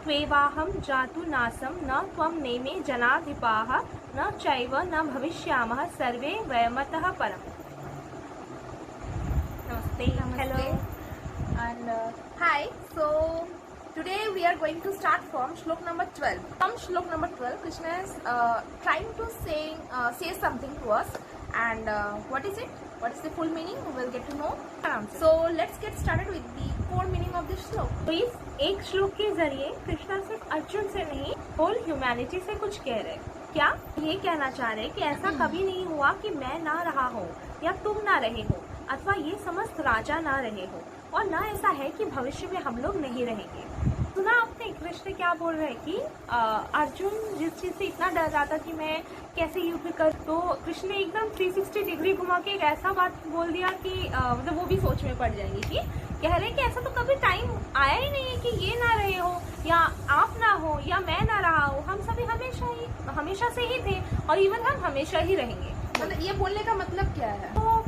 त्वेवाहं जातु नासं न त्वं नेमे जनाधिपाः न चैव न भविष्यामः सर्वे वयमतः परम्। Namaste. Hello. And hi. So today we are going to start from shlok number 12. From shlok number 12, Krishna is trying to say something to us. And what is it? What is the full meaning? We will get to know. So let's get started with the core meaning of this shlok. तो इस एक श्लोक के जरिए कृष्णा सिर्फ अर्जुन से नहीं whole humanity से कुछ कह रहे। क्या ये कहना चाह रहे कि ऐसा कभी नहीं हुआ कि मैं ना रहा हूँ या तुम ना रहे हो अथवा ये समस्त राजा ना रहे हो, और ना ऐसा है कि भविष्य में हम लोग नहीं रहेंगे। सुना आपने कृष्ण क्या बोल रहे कि अर्जुन जिस चीज से इतना डर रहा था कि मैं कैसे युद्ध कर, तो कृष्ण ने एकदम 360 डिग्री घुमा के एक ऐसा बात बोल दिया कि मतलब वो भी सोच में पड़ जाएंगे कि कह रहे कि ऐसा तो कभी टाइम आया ही नहीं है कि ये ना रहे हो या आप ना हो या मैं ना रहा हो, हम सभी हमेशा से ही थे और इवन हम हमेशा ही रहेंगे। मतलब ये बोलने का मतलब क्या है? तो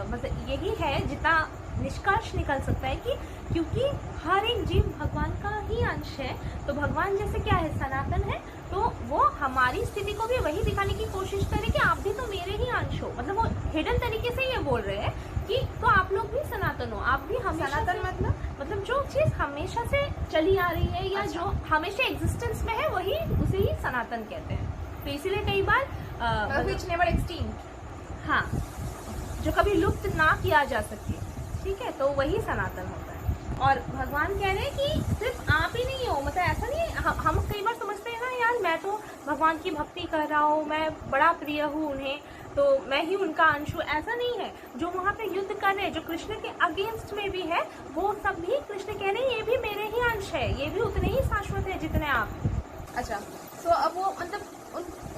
मतलब यही है जितना निष्कर्ष निकल सकता है कि क्योंकि हर एक जीव भगवान का ही अंश है, तो भगवान जैसे क्या है सनातन है, तो वो हमारी स्थिति को भी वही दिखाने की कोशिश करे कि आप भी तो मेरे ही अंश हो। मतलब वो हिडन तरीके से ये बोल रहे हैं कि तो आप लोग भी सनातन हो, आप भी हम सनातन मतलब जो चीज हमेशा से चली आ रही है या जो हमेशा एग्जिस्टेंस में है वही उसे ही सनातन कहते हैं। तो इसीलिए कई बार which never extinct, हाँ, जो कभी लुप्त ना किया जा सके, ठीक है, तो वही सनातन होता है। और भगवान कह रहे हैं कि सिर्फ आप ही नहीं हो, मतलब ऐसा नहीं है। हम कई बार समझते हैं ना यार मैं तो भगवान की भक्ति कर रहा हूँ, मैं बड़ा प्रिय हूँ उन्हें, तो मैं ही उनका अंश हूँ। ऐसा नहीं है। जो वहाँ पे युद्ध कर रहे हैं, जो कृष्ण के अगेंस्ट में भी है, वो सब भी कृष्ण कह रहे हैं ये भी मेरे ही अंश है, ये भी उतने ही शाश्वत है जितने आप। अच्छा, तो अब वो मतलब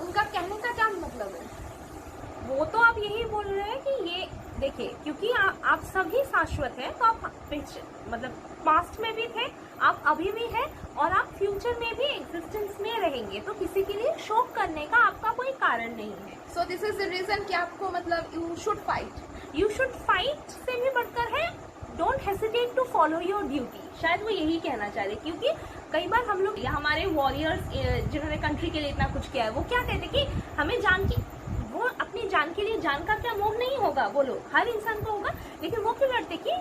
उनका कहने का क्या मतलब है? वो तो आप यही बोल रहे हैं कि ये देखिए, क्योंकि आप सभी शाश्वत हैं, तो आप मतलब पास्ट में भी थे, आप अभी भी हैं और आप फ्यूचर में भी एग्जिस्टेंस में रहेंगे, तो किसी के लिए शोक करने का आपका कोई कारण नहीं है। So this is the reason कि आपको मतलब यू शुड फाइट से भी बढ़कर है don't hesitate to follow your duty. शायद वो यही कहना चाह रहे, क्योंकि कई बार हम लोग या हमारे वॉरियर्स जिन्होंने कंट्री के लिए इतना कुछ किया है, वो क्या कहते कि हमें वो अपनी जान के लिए जान का क्या मोह नहीं होगा, बोलो हर इंसान को होगा, लेकिन वो क्यों लड़ते कि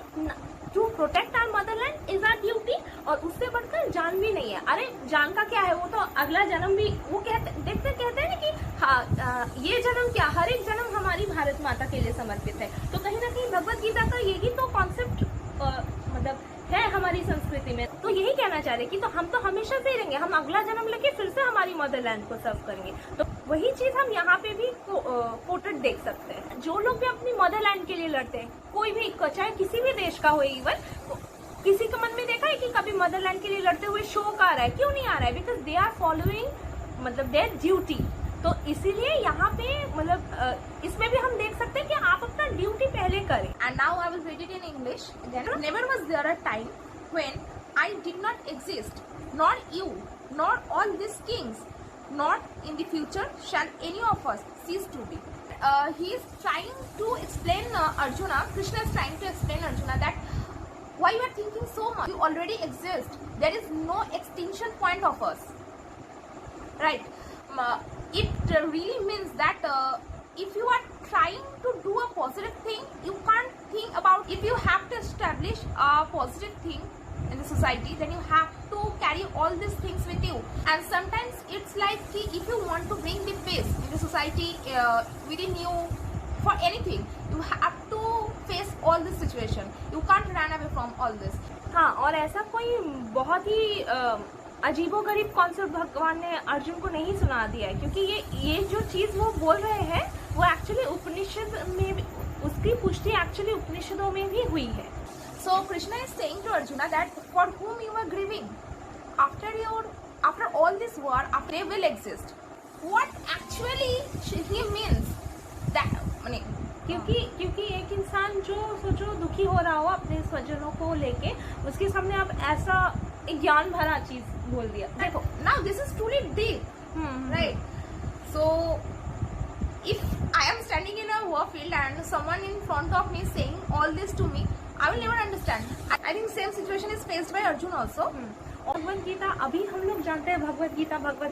to protect our motherland is our duty, और उससे बढ़कर जान भी नहीं है। अरे जान का क्या है, वो तो अगला जन्म भी वो कहते हैं ना कि हाँ ये जन्म क्या, हर एक जन्म हमारी भारत माता के लिए समर्पित है। तो कहीं ना कहीं भगवत गीता का यही तो कॉन्सेप्ट मतलब है हमारी संस्कृति में। तो यही कहना चाह रहे कि तो हम तो हमेशा से ही रहेंगे, हम अगला जन्म लेके फिर से हमारी मदरलैंड को सर्व करेंगे। तो वही चीज हम यहाँ पे भी कोटेड देख सकते हैं। जो लोग भी अपनी मदरलैंड के लिए लड़ते हैं, कोई भी चाहे किसी भी देश का हो, इवन किसी के मन में देखा है कि कभी मदरलैंड के लिए लड़ते हुए शोक आ रहा है? क्यों नहीं आ रहा है? बिकॉज दे आर फॉलोइंग मतलब देयर ड्यूटी। तो इसीलिए यहाँ पे मतलब इसमें भी हम देख सकते हैं कि आप अपना ड्यूटी पहले करें। And now I will read it in English. Never was there a time when I did not exist, nor you nor all this kings, not in the future shall any of us cease to be. He is trying to explain Arjuna. Krishna is trying to explain Arjuna that why you are thinking so much. You already exist. There is no extinction point of us. Right? It really means that if you are trying to do a positive thing, you can't think about if you have to establish a positive thing in the society, then you have to carry all these things with you. And sometimes it's like if you want to bring the peace in the society within you for anything, you have to face all this situation. You can't run away from all this. हाँ, और ऐसा कोई बहुत ही अजीबोगरीब concept भगवान ने अर्जुन को नहीं सुना दिया है, क्योंकि ये जो चीज वो बोल रहे हैं वो एक्चुअली उपनिषद में, उसकी पुष्टि एक्चुअली उपनिषदों में भी हुई है। So Krishna is saying to Arjuna that for whom you are grieving, after all this war, after they will exist. What actually he means that क्योंकि एक इंसान जो सोचो दुखी हो रहा हो अपने स्वजनों को लेके, उसके सामने आप ऐसा एक ज्ञान भरा चीज बोल दिया। देखो, now this is truly deep, right? So if I am standing in a warfield and someone in front of me saying all this to me, I will never understand. I think same situation is faced by Arjun also. Bhagavad Gita अभी हम लोग जानते हैं भगवत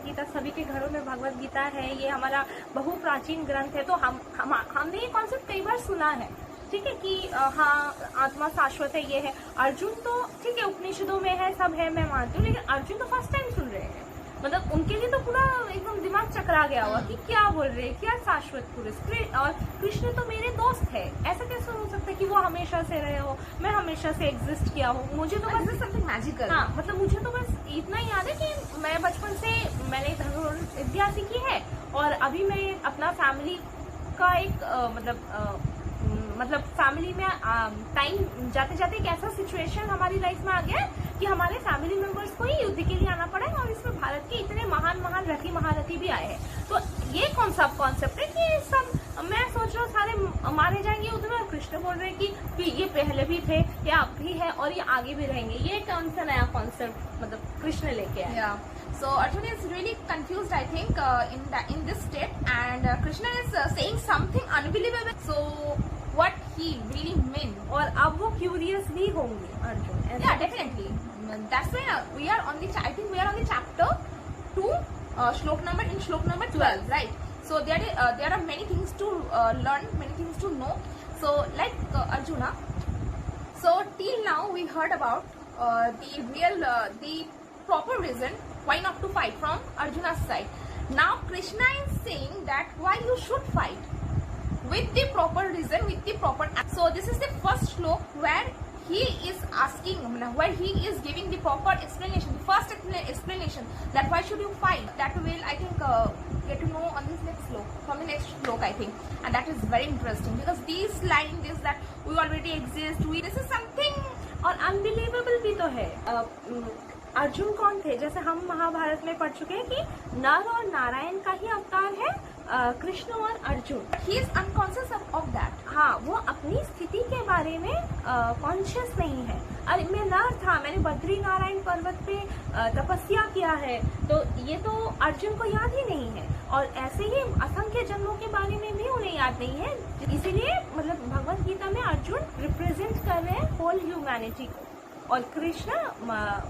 गीता सभी के घरों में भगवत गीता है, ये हमारा बहु प्राचीन ग्रंथ है। तो हमने ये कॉन्सेप्ट कई बार सुना है, ठीक है, कि हाँ आत्मा शाश्वत है, ये है। अर्जुन तो ठीक है उपनिषदों में है, सब है, मैं मानती हूँ, लेकिन अर्जुन तो फर्स्ट टाइम सुन रहे हैं। मतलब उनके लिए तो पूरा एकदम दिमाग चकरा गया हुआ कि क्या बोल रहे हैं, क्या शाश्वत पुरुष। और कृष्ण तो मेरे दोस्त है, ऐसा कैसे हो सकता है कि वो हमेशा से रहे हो, मैं हमेशा से एग्जिस्ट किया हूँ। मुझे तो बस समथिंग मैजिकल। हाँ, मतलब मुझे तो बस इतना ही याद है कि मैं बचपन से मैंने धनुर विद्या सीखी है, और अभी मैं अपना फैमिली का एक मतलब फैमिली में टाइम जाते जाते एक ऐसा सिचुएशन हमारी लाइफ में आ गया है कि हमारे फैमिली मेंबर्स को ही युद्ध के लिए आना पड़ा है, और इसमें भारत के इतने महान महान रथी महारथी भी आए हैं। तो ये कौन सा कॉन्सेप्ट है कि सब मैं सोच रहा हूँ सारे मारे जाएंगे युद्ध में, कृष्ण बोल रहे हैं कि ये पहले भी थे, ये अब भी है, और ये आगे भी रहेंगे। ये कौन सा नया कॉन्सेप्ट मतलब कृष्ण लेके आए? So Arjuna is really confused, I think, in this step, and Krishna is saying something unbelievable. So what he really meant, और अब वो क्यूरियस भी होंगे Arjun. yeah, definitely. That's why we are on the. I think we are on the chapter 2, shlok number 12, right? So there are many things to learn, many things to know. So like Arjuna. So till now we heard about the proper reason why not to fight from Arjuna's side. Now Krishna is saying that why you should fight with the proper reason, with the proper. So this is the first shlok where he is asking, where he is giving the proper explanation, the first explanation that why should you fight. That will, I think, get to know on this next shlok, from the next shlok, I think, and that is very interesting because these lines is that we already exist. This is something और unbelievable भी तो है। अर्जुन कौन थे? जैसे हम महाभारत में पढ़ चुके हैं कि नर और नारायण का ही अवतार है कृष्ण और Arjun. he is unconscious of that. हाँ, वो अपनी स्थिति के बारे में कॉन्शियस नहीं है। अरे मैं नर था, मैंने बद्री नारायण पर्वत पे तपस्या किया है, तो ये तो अर्जुन को याद ही नहीं है। और ऐसे ही असंख्य जन्मों के बारे में भी उन्हें याद नहीं है। इसीलिए मतलब भगवत गीता में अर्जुन रिप्रेजेंट कर रहे हैं होल ह्यूमैनिटी को, और कृष्ण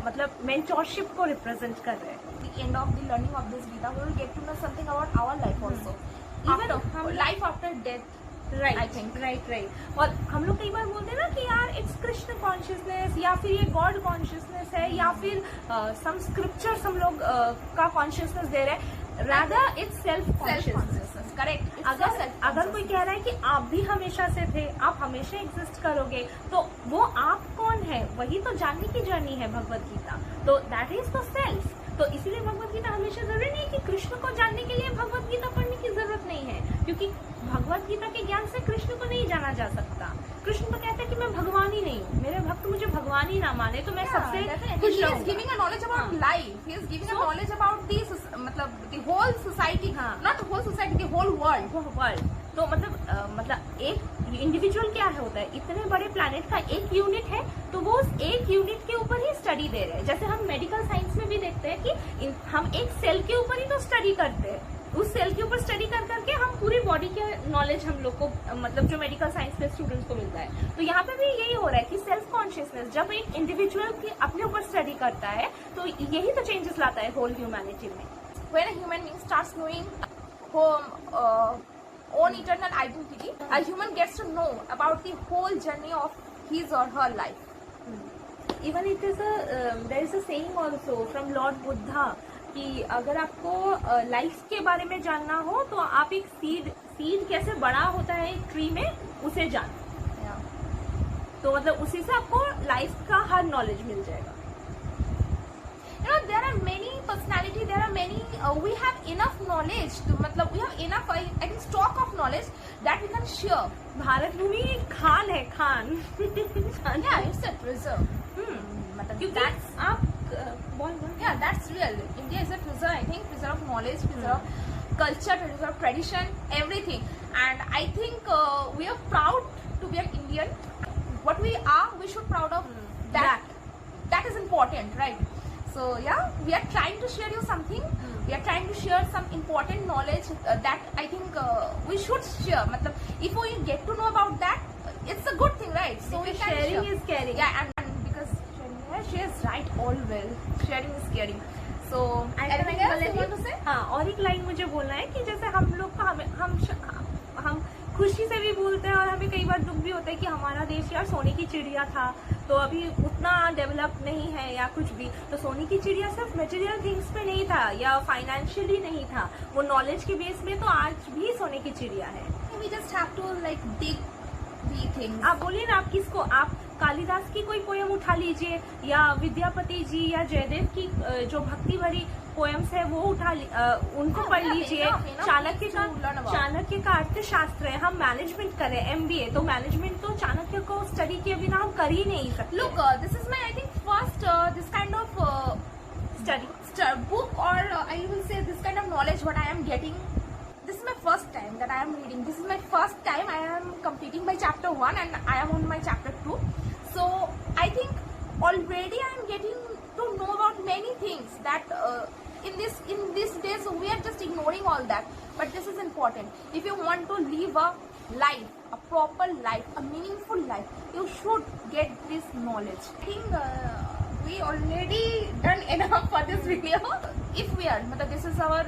मतलब मेंटोरशिप को रिप्रेजेंट कर रहे हैं। The end of the learning of this Gita, we will get to know something about our life also. Even After life after death. Right, I think. Right. और हम लोग कई बार बोलते हैं ना कि यार इट्स कृष्ण कॉन्शियसनेस, या फिर ये गॉड कॉन्शियसनेस है, या फिर सम स्क्रिप्चर्स हम लोग का कॉन्शियसनेस दे रहे हैं। Rather it's self consciousness. Correct. अगर कोई कह रहा है कि आप भी हमेशा से थे, आप हमेशा एग्जिस्ट करोगे, तो वो आप कौन है, वही तो जानने की जर्नी है भगवत गीता। तो दैट इज द सेल्फ। तो इसीलिए भगवत गीता हमेशा जरूरी नहीं है कि कृष्ण को जानने के लिए भगवत गीता पढ़ने की जरूरत नहीं है, क्योंकि भगवत गीता के ज्ञान से कृष्ण को नहीं जाना जा सकता। कृष्ण तो कहते हैं कि मैं भगवान ही नहीं हूँ, मेरे भक्त मुझे भगवान ही ना माने तो मैं सबसे खुश He is रहूंगा। giving a knowledge about life. He is giving a knowledge about मतलब the whole society. हाँ। Not the whole society, the whole world. वो वर्ल्ड तो मतलब एक इंडिविजुअल क्या है होता है, इतने बड़े प्लैनेट का एक यूनिट है, तो वो उस एक यूनिट के ऊपर ही स्टडी दे रहे हैं। जैसे हम मेडिकल साइंस में भी देखते हैं कि हम एक सेल के ऊपर ही तो स्टडी करते हैं, उस सेल के ऊपर स्टडी कर करके हम पूरी बॉडी के नॉलेज हम लोग को मतलब जो मेडिकल साइंस में स्टूडेंट्स को मिलता है। तो यहाँ पे भी यही हो रहा है कि सेल्फ कॉन्शियसनेस जब एक इंडिविजुअल की अपने ऊपर स्टडी करता है, तो यही तो चेंजेस लाता है होल ह्यूमैनिटी में। When a human being starts knowing own eternal identity, a human gets to know about the whole journey of his or her life. Even it is there is a saying also from lord Buddha कि अगर आपको life के बारे में जानना हो तो आप एक सीड कैसे बड़ा होता है एक ट्री में, उसे जानो। तो मतलब उसी से आपको लाइफ का हर नॉलेज मिल जाएगा। You know, there are many personality, there are many, we have enough knowledge to, मतलब we have enough, I think, stock of knowledge that we can share. Bharat भूमि खान है, Khan. Yeah, it's a treasure. मतलब क्योंकि that's, आप बोल yeah, that's real. India is a treasure, I think, treasure of knowledge, treasure of culture, treasure of tradition, everything. And I think we are proud to be an Indian. What we are, we should proud of that. That is important, right? So yeah, we are trying to share you something. We are trying to share some important knowledge that I think we should share. मतलब if we get to know about that, it's a good thing, right? So we can sharing share. is caring. Yeah, and because sharing yeah, she is right all well. Sharing is caring. So And anything else you want to say? हाँ, और एक line मुझे बोलना है कि जैसे हम लोग को हम खुशी से भी बोलते हैं और हमें कई बार दुख भी होता है कि हमारा देश यार सोने की चिड़िया था, तो अभी उतना डेवलप नहीं है या कुछ भी। तो सोने की चिड़िया सिर्फ मटेरियल थिंग्स पे नहीं था या फाइनेंशियली नहीं था, वो नॉलेज के बेस में तो आज भी सोने की चिड़िया है। We just have to like dig the things. आप बोलिए ना, आप किसको, आप कालिदास की कोई पोयम उठा लीजिए या विद्यापति जी या जयदेव की जो भक्ति भरी पोएम्स है वो उनको पढ़ लीजिए। चाणक्य का अर्थशास्त्र है, हम मैनेजमेंट करें MBA, तो मैनेजमेंट तो चाणक्य को स्टडी किए बिना हम कर ही नहीं सकते। Look, this is my I think first this kind of book or I will say this kind of knowledge what I am getting. This is my first time that I am reading. This is my first time I am completing my chapter 1 and I am on my chapter 2. So I think already I am getting to know about many things that in these days we are just ignoring all that. But this is important. If you want to live a life, a proper life, a meaningful life, you should get this knowledge. I think we already done enough for this video. If we are, this is our,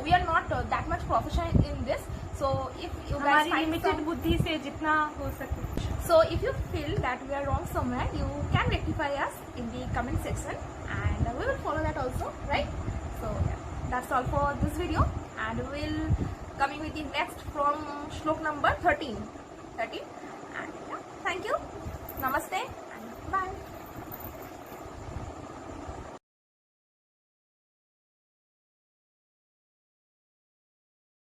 we are not that much professional in this. So if you guys हमारी find limited बुद्धि से जितना हो सके। so if you feel that we are wrong somewhere, you can rectify us in the comment section and we will follow that also, right? So yeah, that's all for this video and we will coming with the next from shlok number 13 and yeah, thank you, namaste and bye.